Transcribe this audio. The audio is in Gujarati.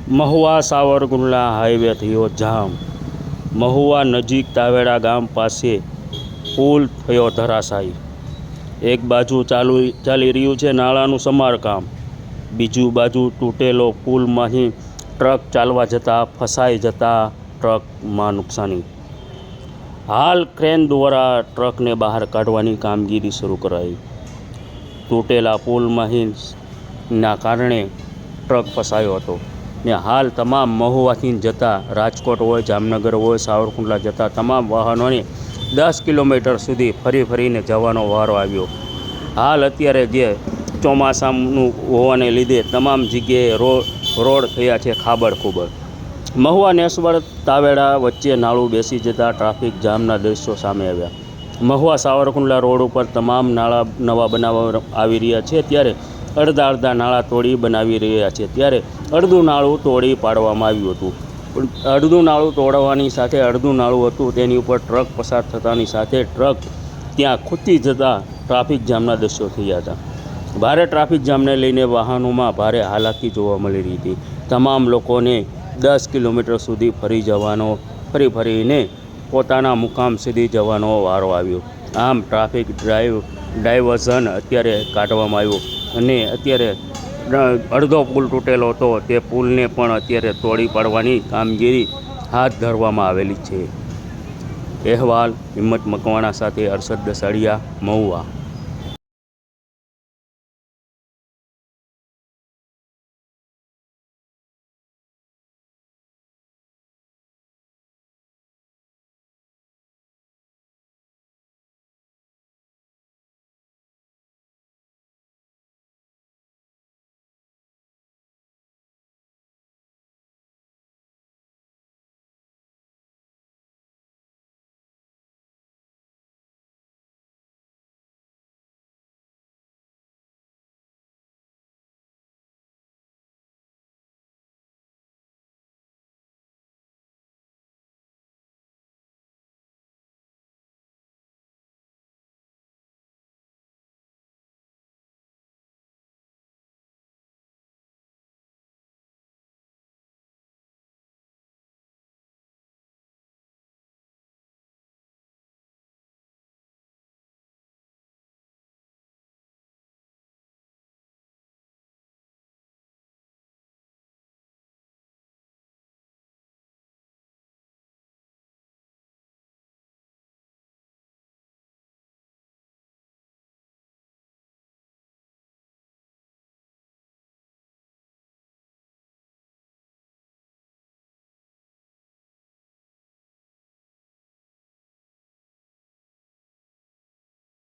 મહુવા સાવરકુંડલા હાઈવે થયો જામ। મહુવા નજીક તાવેડા ગામ પાસે પુલ થયો ધરાશાયી। એક બાજુ ચાલી રહ્યું છે નાળાનું સમારકામ, બીજું બાજુ તૂટેલો પુલમાંથી ટ્રક ચાલવા જતાં ફસાઈ જતાં ટ્રકમાં નુકસાની। હાલ ક્રેન દ્વારા ટ્રકને બહાર કાઢવાની કામગીરી શરૂ કરાઈ। તૂટેલા પુલમાંના કારણે ટ્રક ફસાયો હતો ને હાલ તમામ મહુવાથી જતા રાજકોટ હોય, જામનગર હોય, સાવરકુંડલા જતા તમામ વાહનોને 10 કિલોમીટર સુધી ફરીને જવાનો વારો આવ્યો। હાલ અત્યારે જે ચોમાસાનું હોવાને લીધે તમામ જગ્યાએ રોડ થયા છે ખાબડ। મહુવા નેસવડ તાવેડા વચ્ચે નાળું બેસી જતાં ટ્રાફિક જામના દ્રશ્યો સામે આવ્યા। મહુવા સાવરકુંડલા રોડ ઉપર તમામ નાળા નવા બનાવવા આવી રહ્યા છે, ત્યારે અડધા નાળા તોડી બનાવી રહ્યા છે, ત્યારે અડધું નાળું તોડી પાડવામાં આવ્યું હતું। અડધું નાળું તોડવાની સાથે અડધું નાળું હતું તેની ઉપર ટ્રક પસાર થતાની સાથે ટ્રક ત્યાં ખૂંચી જતાં ટ્રાફિક જામના દ્રશ્યો થયા હતા। ભારે ટ્રાફિક જામને લઈને વાહનોમાં ભારે હાલાકી જોવા મળી રહી હતી। તમામ લોકોને 10 કિલોમીટર સુધી ફરીને પોતાના મુકામ સુધી જવાનો વારો આવ્યો। આમ ટ્રાફિક ડાયવર્ઝન અત્યારે કાઢવામાં આવ્યું અને અત્યારે અડધો પુલ તૂટેલો હતો તે પુલને પણ અત્યારે તોડી પાડવાની કામગીરી હાથ ધરવામાં આવેલી છે। અહેવાલ હિંમત મકવાણા સાથે અરશદ દસાડિયા, મહુવા।